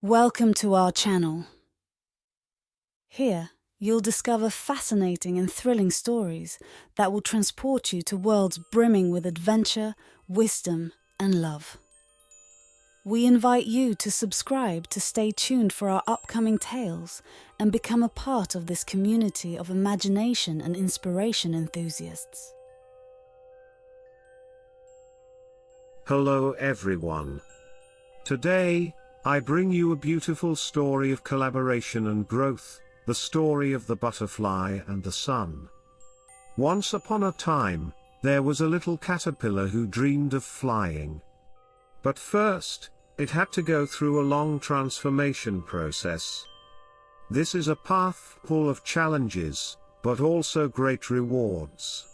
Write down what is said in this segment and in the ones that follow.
Welcome to our channel. Here, you'll discover fascinating and thrilling stories that will transport you to worlds brimming with adventure, wisdom, and love. We invite you to subscribe to stay tuned for our upcoming tales and become a part of this community of imagination and inspiration enthusiasts. Hello everyone. Today, I bring you a beautiful story of collaboration and growth, the story of the butterfly and the sun. Once upon a time, there was a little caterpillar who dreamed of flying. But first, it had to go through a long transformation process. This is a path full of challenges, but also great rewards.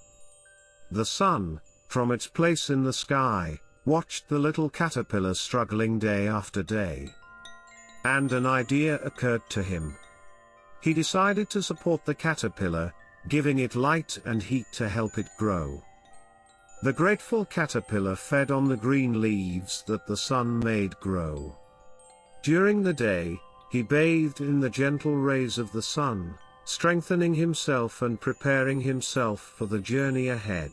The sun, from its place in the sky, watched the little caterpillar struggling day after day. And an idea occurred to him. He decided to support the caterpillar, giving it light and heat to help it grow. The grateful caterpillar fed on the green leaves that the sun made grow. During the day, he bathed in the gentle rays of the sun, strengthening himself and preparing himself for the journey ahead.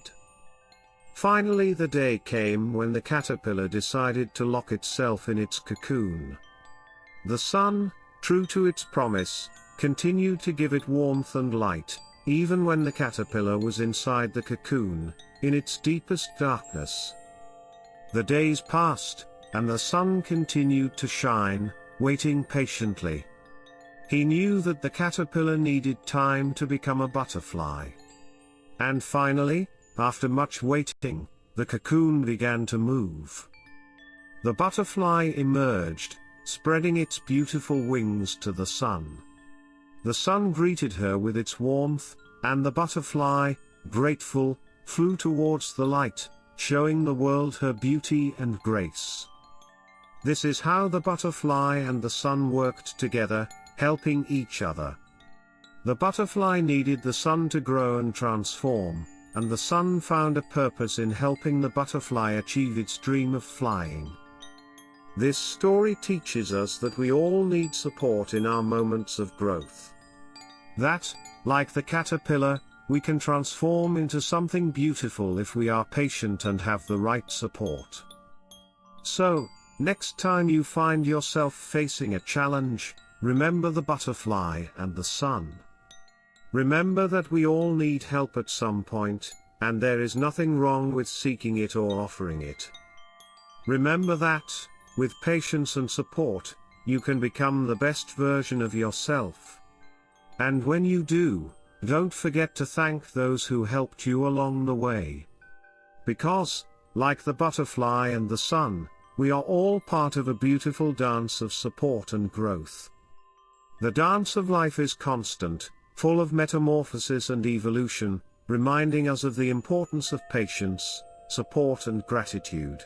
Finally, the day came when the caterpillar decided to lock itself in its cocoon. The sun, true to its promise, continued to give it warmth and light, even when the caterpillar was inside the cocoon, in its deepest darkness. The days passed, and the sun continued to shine, waiting patiently. He knew that the caterpillar needed time to become a butterfly. And finally, after much waiting, the cocoon began to move. The butterfly emerged, spreading its beautiful wings to the sun. The sun greeted her with its warmth, and the butterfly, grateful, flew towards the light, showing the world her beauty and grace. This is how the butterfly and the sun worked together, helping each other. The butterfly needed the sun to grow and transform, and the sun found a purpose in helping the butterfly achieve its dream of flying. This story teaches us that we all need support in our moments of growth. That, like the caterpillar, we can transform into something beautiful if we are patient and have the right support. So, next time you find yourself facing a challenge, remember the butterfly and the sun. Remember that we all need help at some point, and there is nothing wrong with seeking it or offering it. Remember that, with patience and support, you can become the best version of yourself. And when you do, don't forget to thank those who helped you along the way. Because, like the butterfly and the sun, we are all part of a beautiful dance of support and growth. The dance of life is constant, full of metamorphosis and evolution, reminding us of the importance of patience, support and gratitude.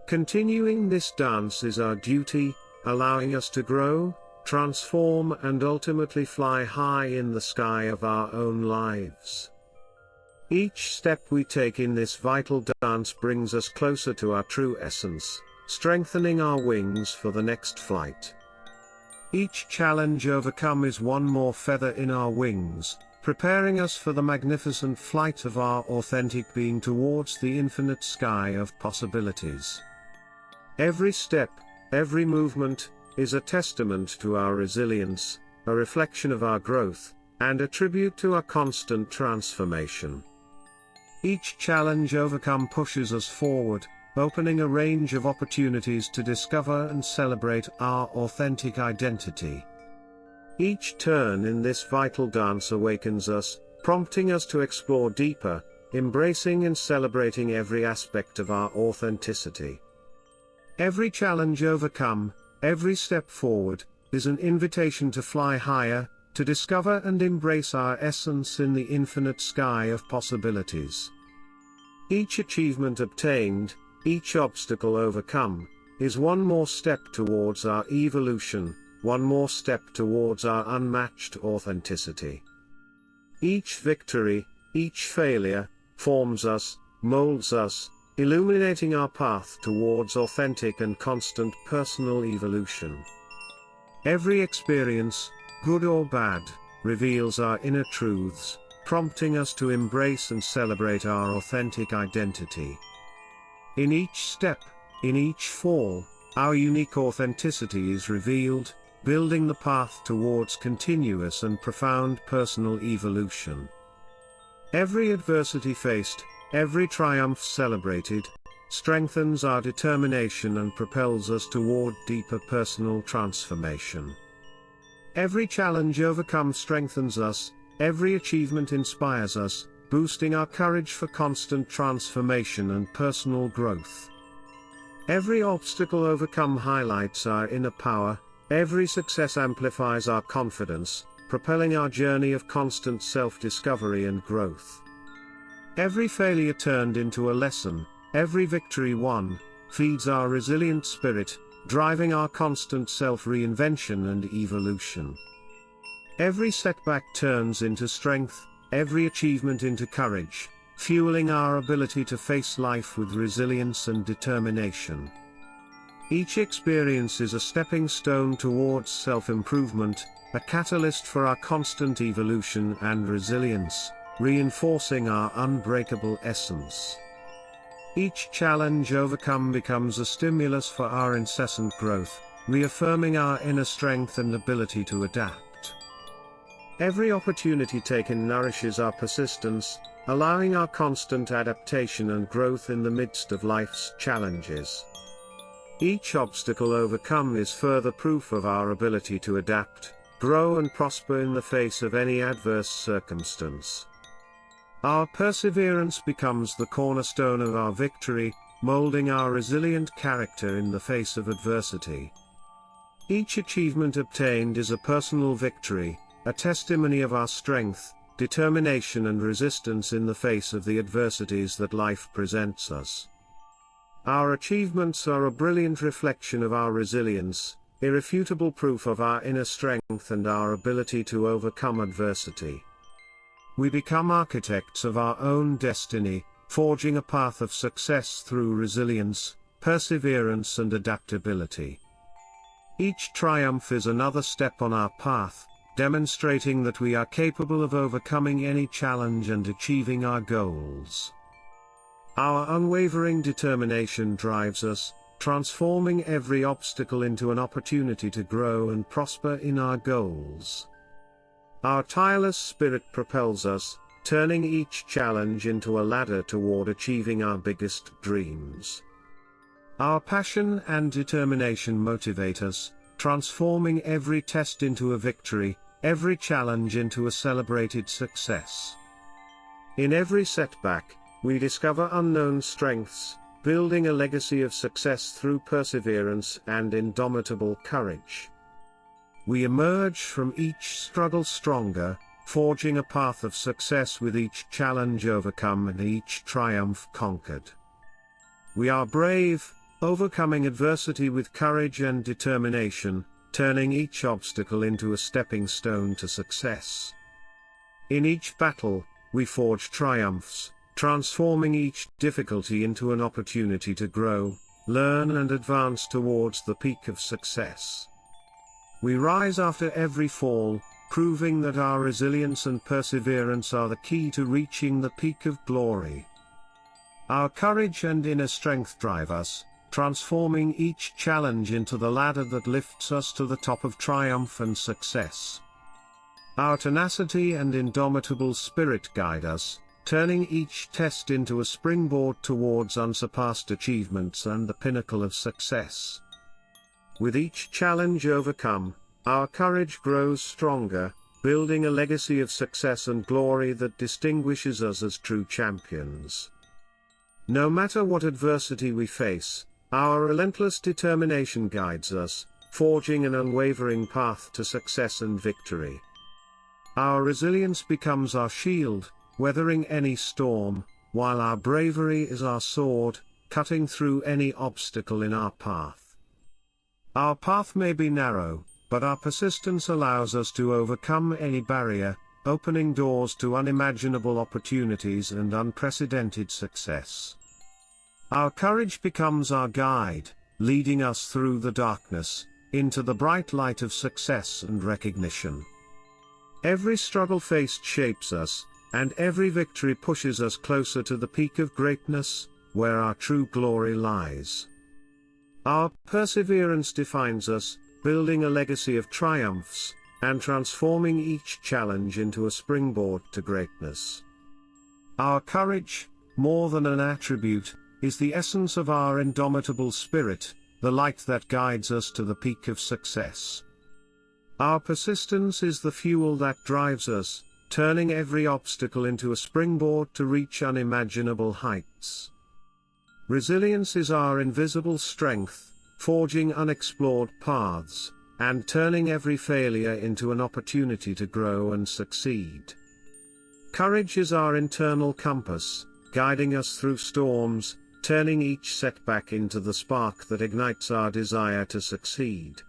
Continuing this dance is our duty, allowing us to grow, transform and ultimately fly high in the sky of our own lives. Each step we take in this vital dance brings us closer to our true essence, strengthening our wings for the next flight. Each challenge overcome is one more feather in our wings, preparing us for the magnificent flight of our authentic being towards the infinite sky of possibilities. Every step, every movement, is a testament to our resilience, a reflection of our growth, and a tribute to our constant transformation. Each challenge overcome pushes us forward, opening a range of opportunities to discover and celebrate our authentic identity. Each turn in this vital dance awakens us, prompting us to explore deeper, embracing and celebrating every aspect of our authenticity. Every challenge overcome, every step forward, is an invitation to fly higher, to discover and embrace our essence in the infinite sky of possibilities. Each achievement obtained, each obstacle overcome, is one more step towards our evolution, one more step towards our unmatched authenticity. Each victory, each failure, forms us, molds us, illuminating our path towards authentic and constant personal evolution. Every experience, good or bad, reveals our inner truths, prompting us to embrace and celebrate our authentic identity. In each step, in each fall, our unique authenticity is revealed, building the path towards continuous and profound personal evolution. Every adversity faced, every triumph celebrated, strengthens our determination and propels us toward deeper personal transformation. Every challenge overcome strengthens us, every achievement inspires us, boosting our courage for constant transformation and personal growth. Every obstacle overcome highlights our inner power, every success amplifies our confidence, propelling our journey of constant self-discovery and growth. Every failure turned into a lesson, every victory won, feeds our resilient spirit, driving our constant self-reinvention and evolution. Every setback turns into strength, every achievement into courage, fueling our ability to face life with resilience and determination. Each experience is a stepping stone towards self-improvement, a catalyst for our constant evolution and resilience, reinforcing our unbreakable essence. Each challenge overcome becomes a stimulus for our incessant growth, reaffirming our inner strength and ability to adapt. Every opportunity taken nourishes our persistence, allowing our constant adaptation and growth in the midst of life's challenges. Each obstacle overcome is further proof of our ability to adapt, grow and prosper in the face of any adverse circumstance. Our perseverance becomes the cornerstone of our victory, molding our resilient character in the face of adversity. Each achievement obtained is a personal victory, a testimony of our strength, determination and resistance in the face of the adversities that life presents us. Our achievements are a brilliant reflection of our resilience, irrefutable proof of our inner strength and our ability to overcome adversity. We become architects of our own destiny, forging a path of success through resilience, perseverance and adaptability. Each triumph is another step on our path, demonstrating that we are capable of overcoming any challenge and achieving our goals. Our unwavering determination drives us, transforming every obstacle into an opportunity to grow and prosper in our goals. Our tireless spirit propels us, turning each challenge into a ladder toward achieving our biggest dreams. Our passion and determination motivate us, transforming every test into a victory, every challenge into a celebrated success. In every setback, we discover unknown strengths, building a legacy of success through perseverance and indomitable courage. We emerge from each struggle stronger, forging a path of success with each challenge overcome and each triumph conquered. We are brave, overcoming adversity with courage and determination, turning each obstacle into a stepping stone to success. In each battle, we forge triumphs, transforming each difficulty into an opportunity to grow, learn and advance towards the peak of success. We rise after every fall, proving that our resilience and perseverance are the key to reaching the peak of glory. Our courage and inner strength drive us, transforming each challenge into the ladder that lifts us to the top of triumph and success. Our tenacity and indomitable spirit guide us, turning each test into a springboard towards unsurpassed achievements and the pinnacle of success. With each challenge overcome, our courage grows stronger, building a legacy of success and glory that distinguishes us as true champions. No matter what adversity we face, our relentless determination guides us, forging an unwavering path to success and victory. Our resilience becomes our shield, weathering any storm, while our bravery is our sword, cutting through any obstacle in our path. Our path may be narrow, but our persistence allows us to overcome any barrier, opening doors to unimaginable opportunities and unprecedented success. Our courage becomes our guide, leading us through the darkness, into the bright light of success and recognition. Every struggle faced shapes us, and every victory pushes us closer to the peak of greatness, where our true glory lies. Our perseverance defines us, building a legacy of triumphs, and transforming each challenge into a springboard to greatness. Our courage, more than an attribute, is the essence of our indomitable spirit, the light that guides us to the peak of success. Our persistence is the fuel that drives us, turning every obstacle into a springboard to reach unimaginable heights. Resilience is our invisible strength, forging unexplored paths, and turning every failure into an opportunity to grow and succeed. Courage is our internal compass, guiding us through storms, turning each setback into the spark that ignites our desire to succeed.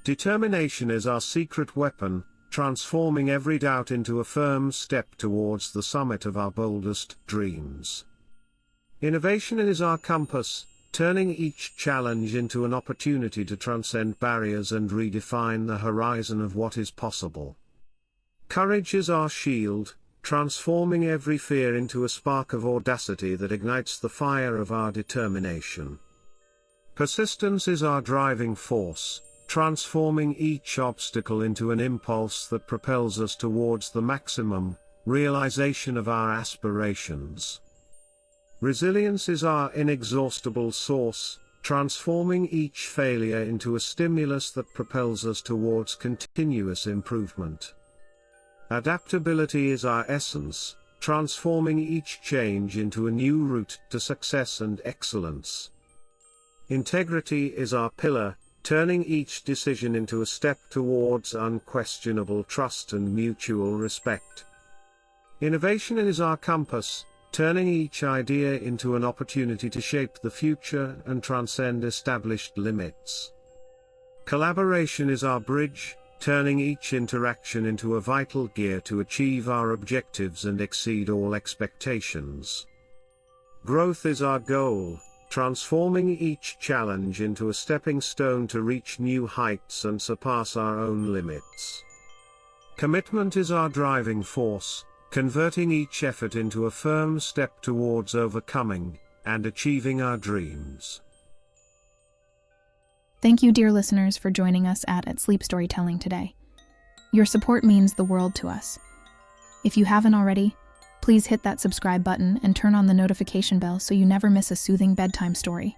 Determination is our secret weapon, transforming every doubt into a firm step towards the summit of our boldest dreams. Innovation is our compass, turning each challenge into an opportunity to transcend barriers and redefine the horizon of what is possible. Courage is our shield, transforming every fear into a spark of audacity that ignites the fire of our determination. Persistence is our driving force, transforming each obstacle into an impulse that propels us towards the maximum realization of our aspirations. Resilience is our inexhaustible source, transforming each failure into a stimulus that propels us towards continuous improvement. Adaptability is our essence, transforming each change into a new route to success and excellence. Integrity is our pillar, turning each decision into a step towards unquestionable trust and mutual respect. Innovation is our compass, turning each idea into an opportunity to shape the future and transcend established limits. Collaboration is our bridge, turning each interaction into a vital gear to achieve our objectives and exceed all expectations. Growth is our goal, transforming each challenge into a stepping stone to reach new heights and surpass our own limits. Commitment is our driving force, converting each effort into a firm step towards overcoming and achieving our dreams. Thank you, dear listeners, for joining us at Sleep Storytelling today. Your support means the world to us. If you haven't already, please hit that subscribe button and turn on the notification bell so you never miss a soothing bedtime story.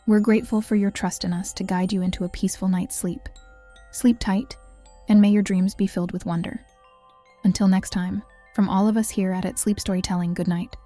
We're grateful for your trust in us to guide you into a peaceful night's sleep. Sleep tight, and may your dreams be filled with wonder. Until next time, from all of us here at Sleep Storytelling, good night.